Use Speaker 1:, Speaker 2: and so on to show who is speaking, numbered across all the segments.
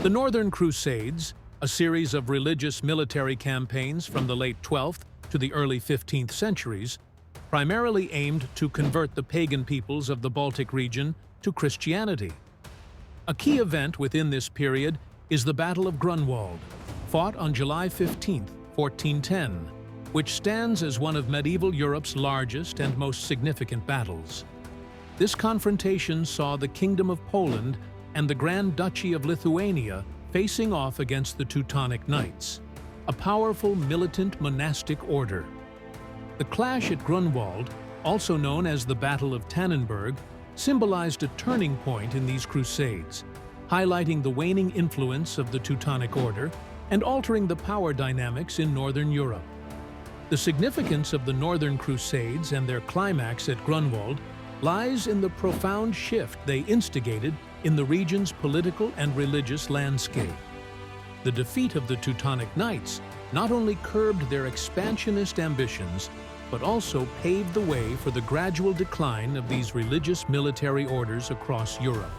Speaker 1: The Northern Crusades, a series of religious military campaigns from the late 12th to the early 15th centuries, primarily aimed to convert the pagan peoples of the Baltic region to Christianity. A key event within this period is the Battle of Grunwald, fought on July 15, 1410, which stands as one of medieval Europe's largest and most significant battles. This confrontation saw the Kingdom of Poland and the Grand Duchy of Lithuania facing off against the Teutonic Knights, a powerful militant monastic order. The clash at Grunwald, also known as the Battle of Tannenberg, symbolized a turning point in these crusades, highlighting the waning influence of the Teutonic Order and altering the power dynamics in Northern Europe. The significance of the Northern Crusades and their climax at Grunwald lies in the profound shift they instigated in the region's political and religious landscape. The defeat of the Teutonic Knights not only curbed their expansionist ambitions, but also paved the way for the gradual decline of these religious military orders across Europe.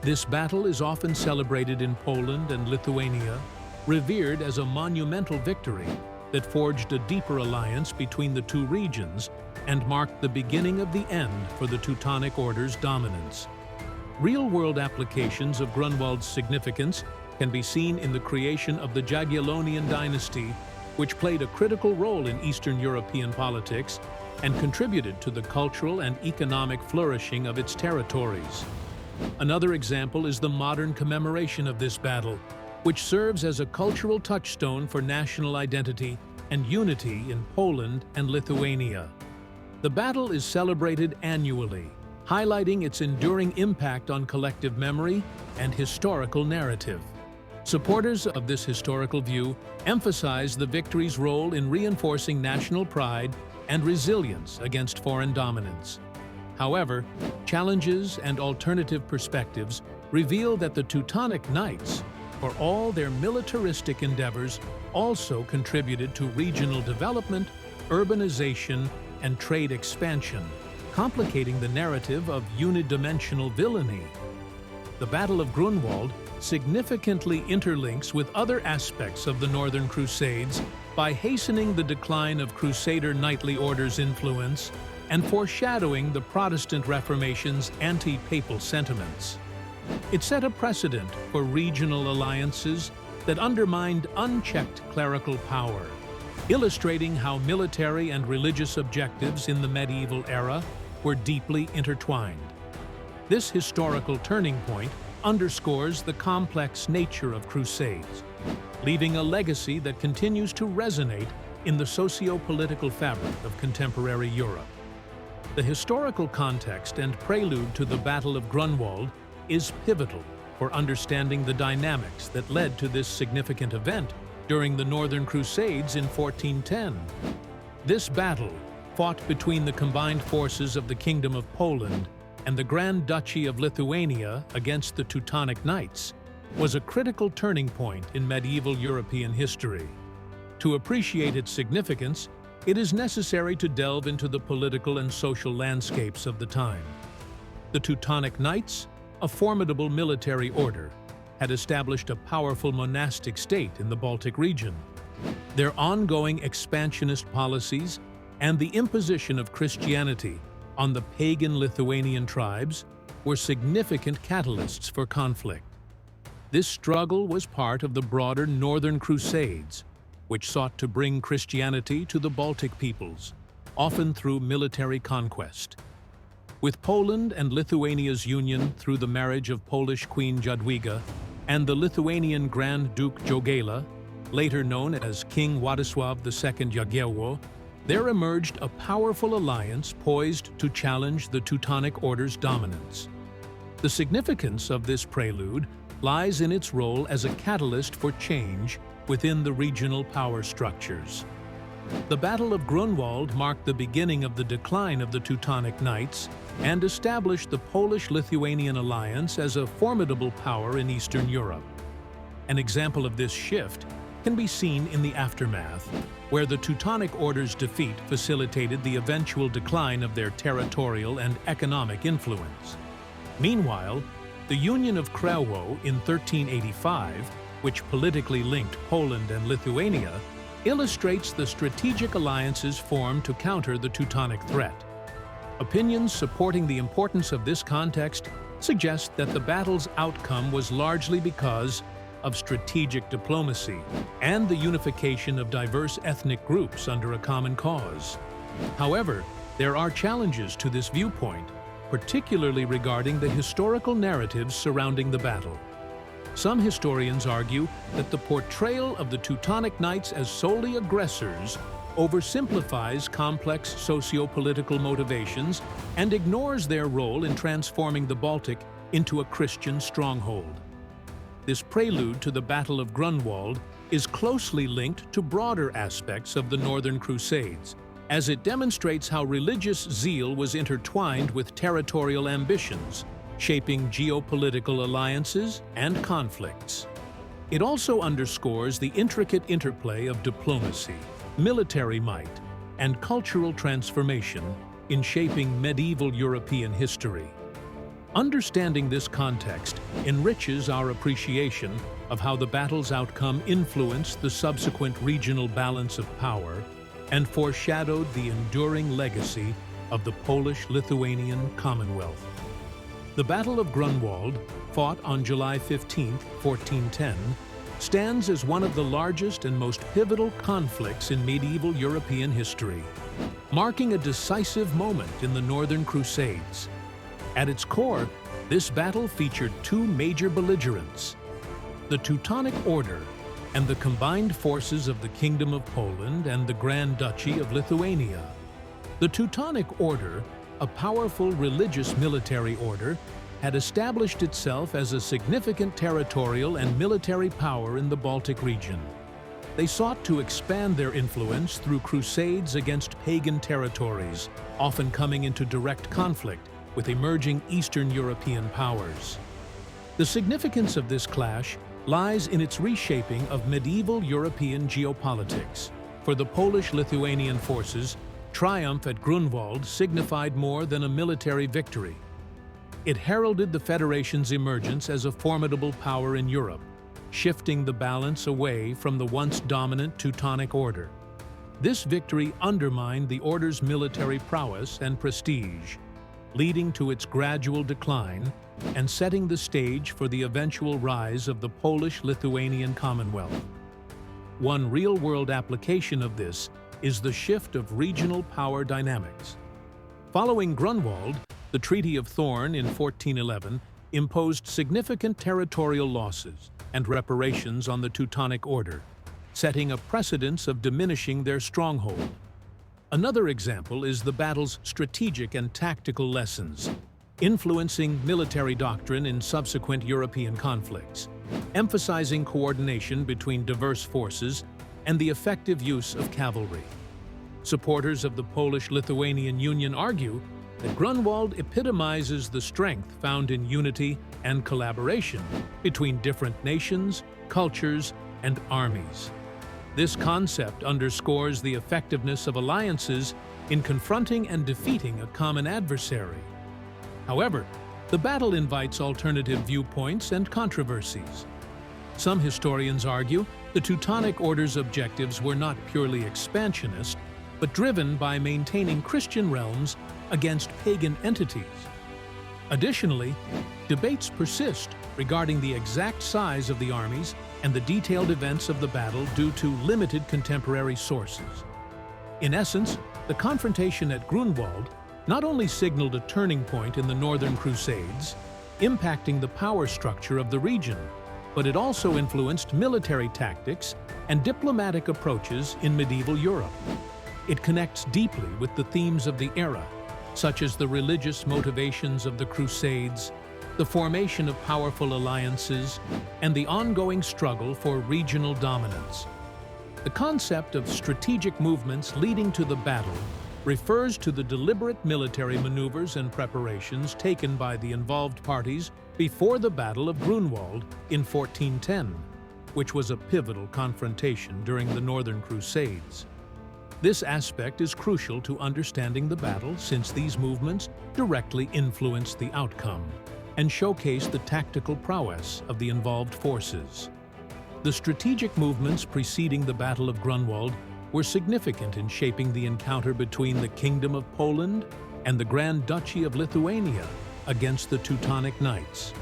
Speaker 1: This battle is often celebrated in Poland and Lithuania, revered as a monumental victory that forged a deeper alliance between the two regions and marked the beginning of the end for the Teutonic Order's dominance. Real-world applications of Grunwald's significance can be seen in the creation of the Jagiellonian dynasty, which played a critical role in Eastern European politics and contributed to the cultural and economic flourishing of its territories. Another example is the modern commemoration of this battle, which serves as a cultural touchstone for national identity and unity in Poland and Lithuania. The battle is celebrated annually, highlighting its enduring impact on collective memory and historical narrative. Supporters of this historical view emphasize the victory's role in reinforcing national pride and resilience against foreign dominance. However, challenges and alternative perspectives reveal that the Teutonic Knights, for all their militaristic endeavors, also contributed to regional development, urbanization, and trade expansion, complicating the narrative of unidimensional villainy. The Battle of Grunwald significantly interlinks with other aspects of the Northern Crusades by hastening the decline of Crusader knightly orders' influence and foreshadowing the Protestant Reformation's anti-papal sentiments. It set a precedent for regional alliances that undermined unchecked clerical power, illustrating how military and religious objectives in the medieval era were deeply intertwined. This historical turning point underscores the complex nature of crusades, leaving a legacy that continues to resonate in the socio-political fabric of contemporary Europe. The historical context and prelude to the Battle of Grunwald is pivotal for understanding the dynamics that led to this significant event during the Northern Crusades in 1410. This battle, fought between the combined forces of the Kingdom of Poland and the Grand Duchy of Lithuania against the Teutonic Knights, was a critical turning point in medieval European history. To appreciate its significance, it is necessary to delve into the political and social landscapes of the time. The Teutonic Knights, a formidable military order, had established a powerful monastic state in the Baltic region. Their ongoing expansionist policies and the imposition of Christianity on the pagan Lithuanian tribes were significant catalysts for conflict. This struggle was part of the broader Northern Crusades, which sought to bring Christianity to the Baltic peoples, often through military conquest. With Poland and Lithuania's union through the marriage of Polish Queen Jadwiga and the Lithuanian Grand Duke Jogaila, later known as King Władysław II Jagiełło, there emerged a powerful alliance poised to challenge the Teutonic Order's dominance. The significance of this prelude lies in its role as a catalyst for change within the regional power structures. The Battle of Grunwald marked the beginning of the decline of the Teutonic Knights and established the Polish-Lithuanian alliance as a formidable power in Eastern Europe. An example of this shift can be seen in the aftermath, where the Teutonic Order's defeat facilitated the eventual decline of their territorial and economic influence. Meanwhile, The Union of Grunwald in 1385, which politically linked Poland and Lithuania, illustrates the strategic alliances formed to counter the Teutonic threat. Opinions supporting the importance of this context suggest that the battle's outcome was largely because of strategic diplomacy and the unification of diverse ethnic groups under a common cause. However, there are challenges to this viewpoint, particularly regarding the historical narratives surrounding the battle. Some historians argue that the portrayal of the Teutonic Knights as solely aggressors oversimplifies complex socio-political motivations and ignores their role in transforming the Baltic into a Christian stronghold. This prelude to the Battle of Grunwald is closely linked to broader aspects of the Northern Crusades, as it demonstrates how religious zeal was intertwined with territorial ambitions, shaping geopolitical alliances and conflicts. It also underscores the intricate interplay of diplomacy, military might, and cultural transformation in shaping medieval European history. Understanding this context enriches our appreciation of how the battle's outcome influenced the subsequent regional balance of power and foreshadowed the enduring legacy of the Polish-Lithuanian Commonwealth. The Battle of Grunwald, fought on July 15, 1410, stands as one of the largest and most pivotal conflicts in medieval European history, marking a decisive moment in the Northern Crusades. At its core, this battle featured two major belligerents: the Teutonic Order and the combined forces of the Kingdom of Poland and the Grand Duchy of Lithuania. The Teutonic Order, a powerful religious military order, had established itself as a significant territorial and military power in the Baltic region. They sought to expand their influence through crusades against pagan territories, often coming into direct conflict with emerging Eastern European powers. The significance of this clash lies in its reshaping of medieval European geopolitics. For the Polish-Lithuanian forces, triumph at Grunwald signified more than a military victory. It heralded the Federation's emergence as a formidable power in Europe, shifting the balance away from the once dominant Teutonic Order. This victory undermined the Order's military prowess and prestige, leading to its gradual decline and setting the stage for the eventual rise of the Polish-Lithuanian Commonwealth. One real-world application of this is the shift of regional power dynamics. Following Grunwald, the Treaty of Thorn in 1411 imposed significant territorial losses and reparations on the Teutonic Order, setting a precedence of diminishing their stronghold. Another example is the battle's strategic and tactical lessons, influencing military doctrine in subsequent European conflicts, emphasizing coordination between diverse forces and the effective use of cavalry. Supporters of the Polish-Lithuanian Union argue that Grunwald epitomizes the strength found in unity and collaboration between different nations, cultures, and armies. This concept underscores the effectiveness of alliances in confronting and defeating a common adversary. However, the battle invites alternative viewpoints and controversies. Some historians argue the Teutonic Order's objectives were not purely expansionist, but driven by maintaining Christian realms against pagan entities. Additionally, debates persist regarding the exact size of the armies and the detailed events of the battle due to limited contemporary sources. In essence, the confrontation at Grunwald not only signaled a turning point in the Northern Crusades, impacting the power structure of the region, but it also influenced military tactics and diplomatic approaches in medieval Europe. It connects deeply with the themes of the era, such as the religious motivations of the Crusades, the formation of powerful alliances, and the ongoing struggle for regional dominance. The concept of strategic movements leading to the battle refers to the deliberate military maneuvers and preparations taken by the involved parties before the Battle of Grunwald in 1410, which was a pivotal confrontation during the Northern Crusades. This aspect is crucial to understanding the battle, since these movements directly influenced the outcome. and showcase the tactical prowess of the involved forces. The strategic movements preceding the Battle of Grunwald were significant in shaping the encounter between the Kingdom of Poland and the Grand Duchy of Lithuania against the Teutonic Knights.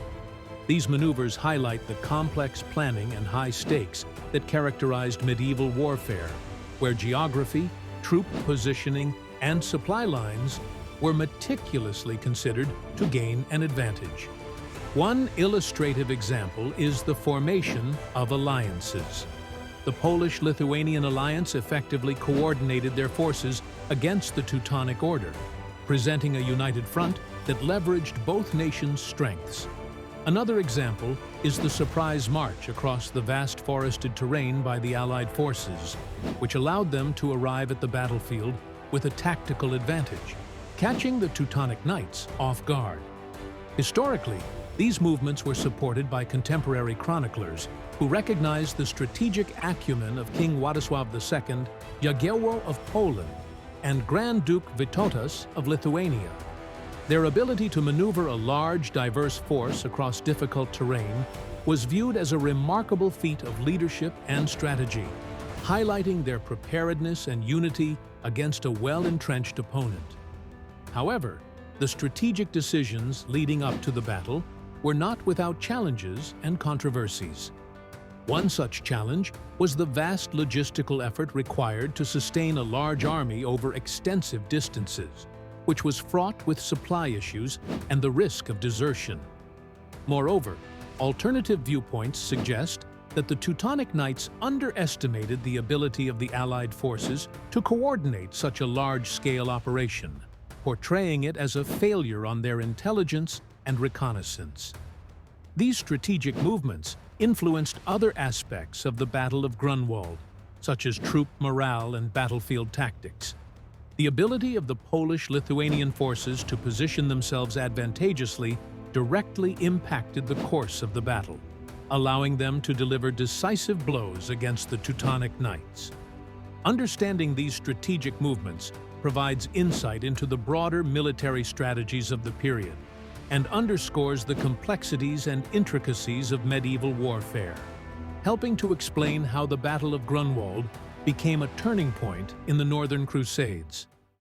Speaker 1: These maneuvers highlight the complex planning and high stakes that characterized medieval warfare, where geography, troop positioning, and supply lines were meticulously considered to gain an advantage. One illustrative example is the formation of alliances. The Polish-Lithuanian alliance effectively coordinated their forces against the Teutonic Order, presenting a united front that leveraged both nations' strengths. Another example is the surprise march across the vast forested terrain by the Allied forces, which allowed them to arrive at the battlefield with a tactical advantage, catching the Teutonic Knights off guard. Historically, these movements were supported by contemporary chroniclers who recognized the strategic acumen of King Władysław II, Jagiełło of Poland, and Grand Duke Vytautas of Lithuania. Their ability to maneuver a large, diverse force across difficult terrain was viewed as a remarkable feat of leadership and strategy, highlighting their preparedness and unity against a well-entrenched opponent. However, the strategic decisions leading up to the battle were not without challenges and controversies. One such challenge was the vast logistical effort required to sustain a large army over extensive distances, which was fraught with supply issues and the risk of desertion. Moreover, alternative viewpoints suggest that the Teutonic Knights underestimated the ability of the Allied forces to coordinate such a large-scale operation, portraying it as a failure on their intelligence and reconnaissance. These strategic movements influenced other aspects of the Battle of Grunwald, such as troop morale and battlefield tactics. The ability of the Polish-Lithuanian forces to position themselves advantageously directly impacted the course of the battle, allowing them to deliver decisive blows against the Teutonic Knights. Understanding these strategic movements provides insight into the broader military strategies of the period and underscores the complexities and intricacies of medieval warfare, helping to explain how the Battle of Grunwald became a turning point in the Northern Crusades.